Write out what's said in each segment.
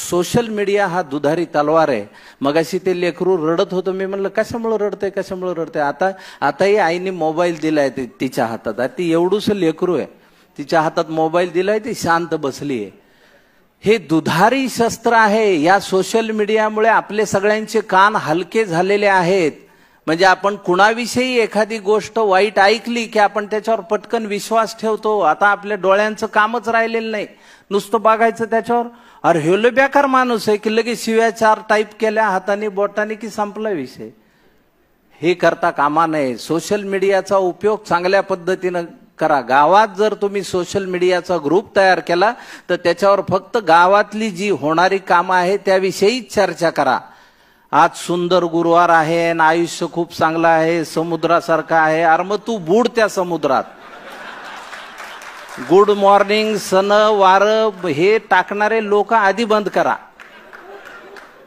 Social media हा दुधारी तलवार आहे. मगाशी ते लेकरू रडत होतं, मी म्हणलं कशामुळे रडते. आताही आईने मोबाईल दिलाय तिच्या हातात. ती एवढूस लेकरू आहे, तिच्या हातात मोबाईल दिलाय, ती शांत बसली आहे. हे दुधारी शस्त्र आहे. या सोशल मीडियामुळे आपले सगळ्यांचे कान हलके झालेले आहेत. म्हणजे आपण कुणाविषयी एखादी गोष्ट वाईट ऐकली की आपण त्याच्यावर पटकन विश्वास ठेवतो. आता आपल्या डोळ्यांचं कामच राहिलेलं नाही, नुसतं बघायचं त्याच्यावर. अरे हेलो बेकार माणूस आहे की लगेच शिव्या 4 टाईप केल्या हाताने बोटाने की संपला विषय. हे करता कामा नये. सोशल मीडियाचा उपयोग चांगल्या पद्धतीनं करा. गावात जर तुम्ही सोशल मीडियाचा ग्रुप तयार केला तर त्याच्यावर फक्त गावातली जी होणारी कामं आहे त्याविषयीच चर्चा करा. आज सुंदर गुरुवार आहे आणि आयुष्य खूप चांगलं आहे, समुद्रासारखं आहे. अरे मग तू बुड त्या समुद्रात. गुड मॉर्निंग, सन वार हे टाकणारे लोक आधी बंद करा.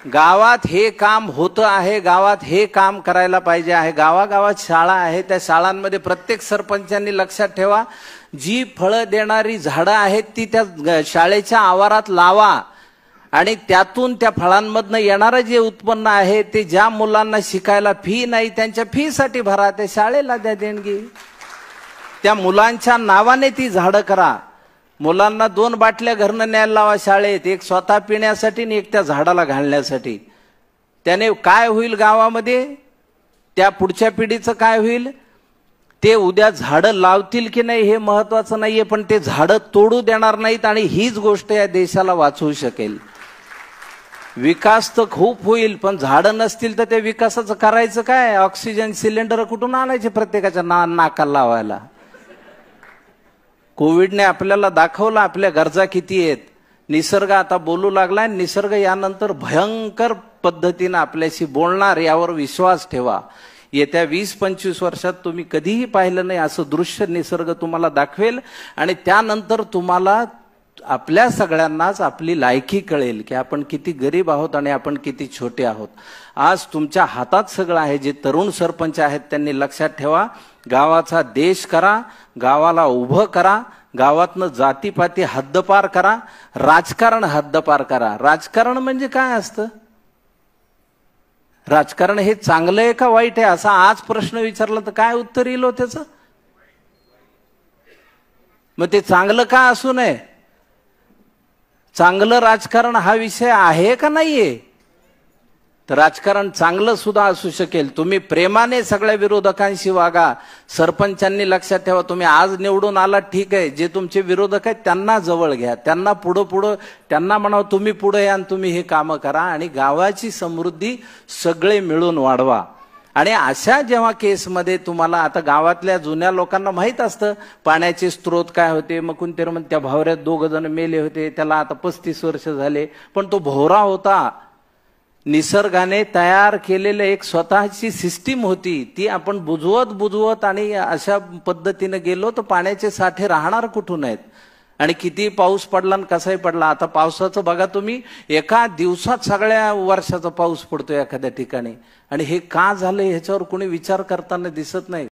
गावात हे काम होतं आहे, गावात हे काम करायला पाहिजे आहे. गावागावात शाळा आहे, त्या शाळांमध्ये प्रत्येक सरपंचांनी लक्षात ठेवा, जी फळं देणारी झाडं आहेत ती त्या शाळेच्या आवारात लावा आणि त्यातून त्या फळांमधनं येणारं जे उत्पन्न आहे ते ज्या मुलांना शिकायला फी नाही त्यांच्या फीसाठी भरा, त्या शाळेला द्या देणगी. त्या मुलांच्या नावाने ती झाडं करा. मुलांना 2 बाटल्या घरनं न्यायला लावा शाळेत, एक स्वतः पिण्यासाठी आणि एक त्या झाडाला घालण्यासाठी. त्याने काय होईल गावामध्ये, त्या पुढच्या पिढीचं काय होईल, ते उद्या झाडं लावतील की नाही हे महत्वाचं नाहीये, पण ते झाडं तोडू देणार नाहीत आणि हीच गोष्ट या देशाला वाचवू शकेल. विकास तर खूप होईल, पण झाडं नसतील तर त्या विकासाचं करायचं काय. ऑक्सिजन सिलेंडर कुठून आणायचे प्रत्येकाच्या नाकाला लावायला. कोविडने आपल्याला दाखवलं आपल्या गरजा किती आहेत. निसर्ग आता बोलू लागलाय, निसर्ग यानंतर भयंकर पद्धतीने आपल्याशी बोलणार, यावर विश्वास ठेवा. येत्या 20-25 वर्षात तुम्ही कधीही पाहिलं नाही असं दृश्य निसर्ग तुम्हाला दाखवेल आणि त्यानंतर तुम्हाला आपल्या सगळ्यांनाच आपली लायकी कळेल की आपण किती गरीब आहोत आणि आपण किती छोटे आहोत. आज तुमच्या हातात सगळं आहे. जे तरुण सरपंच आहेत त्यांनी लक्षात ठेवा, गावाचा देश करा, गावाला उभं करा, गावातनं जातीपाती हद्दपार करा, राजकारण हद्दपार करा. राजकारण म्हणजे काय असतं, राजकारण हे चांगलं आहे का वाईट आहे असा आज प्रश्न विचारला तर काय उत्तर येईल हो त्याचं. मग ते चांगलं का असू नये, चांगलं राजकारण हा विषय आहे का नाहीये. तर राजकारण चांगलं सुद्धा असू शकेल. तुम्ही प्रेमाने सगळ्या विरोधकांशी वागा. सरपंचांनी लक्षात ठेवा, तुम्ही आज निवडून आलात ठीक आहे, जे तुमचे विरोधक आहेत त्यांना जवळ घ्या, त्यांना पुढं त्यांना म्हणावं तुम्ही पुढे या आणि तुम्ही हे कामं करा आणि गावाची समृद्धी सगळे मिळून वाढवा. आणि अशा जेव्हा केसमध्ये तुम्हाला आता गावातल्या जुन्या लोकांना माहित असतं पाण्याचे स्रोत काय होते. मग कोणतरी त्या भावऱ्यात 2 जण मेले होते, त्याला आता 35 वर्ष झाले, पण तो भोवरा होता. निसर्गाने तयार केलेलं एक स्वतःची सिस्टीम होती, ती आपण बुजवत आणि अशा पद्धतीने गेलो तर पाण्याचे साठे राहणार कुठून आहेत. आणि किती पाऊस पडला आणि कसाही पडला. आता पावसाचं बघा तुम्ही, एका दिवसात सगळ्या वर्षाचा पाऊस पडतो एखाद्या ठिकाणी. आणि हे का झालं ह्याच्यावर कोणी विचार करताना दिसत नाही.